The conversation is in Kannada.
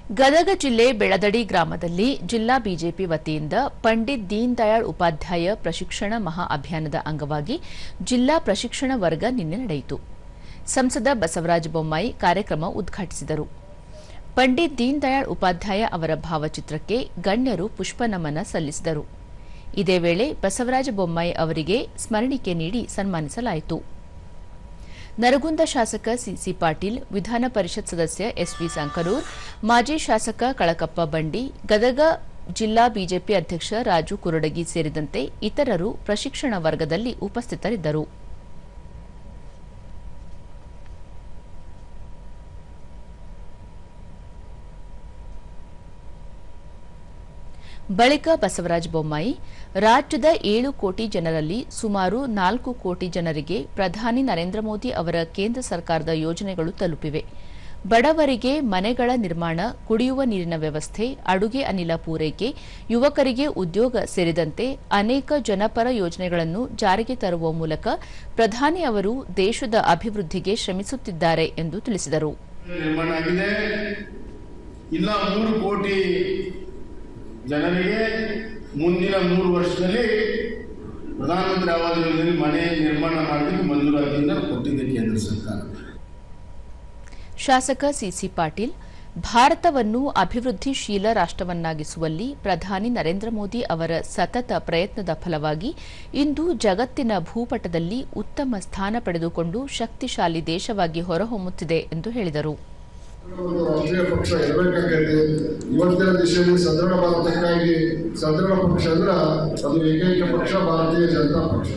ಗದಗ ಜಿಲ್ಲೆ ಬೆಳದಡಿ ಗ್ರಾಮದಲ್ಲಿ ಜಿಲ್ಲಾ ಬಿಜೆಪಿ ವತಿಯಿಂದ ಪಂಡಿತ್ ದೀನ್ ದಯಾಳ್ ಉಪಾಧ್ಯಾಯ ಪ್ರಶಿಕ್ಷಣ ಮಹಾ ಅಭಿಯಾನದ ಅಂಗವಾಗಿ ಜಿಲ್ಲಾ ಪ್ರಶಿಕ್ಷಣ ವರ್ಗ ನಿನ್ನೆ ನಡೆಯಿತು. ಸಂಸದ ಬಸವರಾಜ ಬೊಮ್ಮಾಯಿ ಕಾರ್ಯಕ್ರಮ ಉದ್ಘಾಟಿಸಿದರು. ಪಂಡಿತ್ ದೀನ್ ದಯಾಳ್ ಉಪಾಧ್ಯಾಯ ಅವರ ಭಾವಚಿತ್ರಕ್ಕೆ ಗಣ್ಯರು ಪುಷ್ಪನಮನ ಸಲ್ಲಿಸಿದರು. ಇದೇ ವೇಳೆ ಬಸವರಾಜ ಬೊಮ್ಮಾಯಿ ಅವರಿಗೆ ಸ್ಮರಣಿಕೆ ನೀಡಿ ಸನ್ಮಾನಿಸಲಾಯಿತು. ನರಗುಂದ ಶಾಸಕ ಸಿಸಿ ಪಾಟೀಲ್, ವಿಧಾನ ಪರಿಷತ್ ಸದಸ್ಯ ಎಸ್ವಿ ಸಂಕನೂರ್, ಮಾಜಿ ಶಾಸಕ ಕಳಕಪ್ಪ ಬಂಡಿ, ಗದಗ ಜಿಲ್ಲಾ ಬಿಜೆಪಿ ಅಧ್ಯಕ್ಷ ರಾಜು ಕುರುಡಗಿ ಸೇರಿದಂತೆ ಇತರರು ಪ್ರಶಿಕ್ಷಣ ವರ್ಗದಲ್ಲಿ ಉಪಸ್ಥಿತರಿದ್ದರು. ಬಳಿಕ ಬಸವರಾಜ ಬೊಮ್ಮಾಯಿ, ರಾಜ್ಯದ 7 ಕೋಟಿ ಜನರಲ್ಲಿ ಸುಮಾರು 4 ಕೋಟಿ ಜನರಿಗೆ ಪ್ರಧಾನಿ ನರೇಂದ್ರ ಮೋದಿ ಅವರ ಕೇಂದ್ರ ಸರ್ಕಾರದ ಯೋಜನೆಗಳು ತಲುಪಿವೆ. ಬಡವರಿಗೆ ಮನೆಗಳ ನಿರ್ಮಾಣ, ಕುಡಿಯುವ ನೀರಿನ ವ್ಯವಸ್ಥೆ, ಅಡುಗೆ ಅನಿಲ ಪೂರೈಕೆ, ಯುವಕರಿಗೆ ಉದ್ಯೋಗ ಸೇರಿದಂತೆ ಅನೇಕ ಜನಪರ ಯೋಜನೆಗಳನ್ನು ಜಾರಿಗೆ ತರುವ ಮೂಲಕ ಪ್ರಧಾನಿ ಅವರು ದೇಶದ ಅಭಿವೃದ್ಧಿಗೆ ಶ್ರಮಿಸುತ್ತಿದ್ದಾರೆ ಎಂದು ತಿಳಿಸಿದರು. ಜನರಿಗೆ ಮುಂದಿನ 3 ವರ್ಷದಲ್ಲಿ ಪ್ರಧಾನಮಂತ್ರಿ ಆವಾಸ್ ಯೋಜನೆಯಲ್ಲಿ ಮನೆ ನಿರ್ಮಾಣ ಮಾಡಲಿಕ್ಕೆ ಮಂಜೂರಾತಿಯನ್ನು ಕೊಟ್ಟಿದೆ ಕೇಂದ್ರ ಸರ್ಕಾರ. ಶಾಸಕ ಸಿಸಿ ಪಾಟೀಲ್, ಭಾರತವನ್ನು ಅಭಿವೃದ್ಧಿಶೀಲ ರಾಷ್ಟವನ್ನಾಗಿಸುವಲ್ಲಿ ಪ್ರಧಾನಿ ನರೇಂದ್ರ ಮೋದಿ ಅವರ ಸತತ ಪ್ರಯತ್ನದ ಫಲವಾಗಿ ಇಂದು ಜಗತ್ತಿನ ಭೂಪಟದಲ್ಲಿ ಉತ್ತಮ ಸ್ಥಾನ ಪಡೆದುಕೊಂಡು ಶಕ್ತಿಶಾಲಿ ದೇಶವಾಗಿ ಹೊರಹೊಮ್ಮುತ್ತಿದೆ ಎಂದು ಹೇಳಿದರು. ರಾಷ್ಟ್ರೀಯ ಪಕ್ಷ ಇರಬೇಕಾಗಿದೆ. ಇವತ್ತಿನ ದಿಶೆಯಲ್ಲಿ ಸದೃಢ ಭಾರತಕ್ಕಾಗಿ ಸದೃಢ ಪಕ್ಷ ಅಂದ್ರೆ ಅದು ಏಕೈಕ ಪಕ್ಷ ಭಾರತೀಯ ಜನತಾ ಪಕ್ಷ.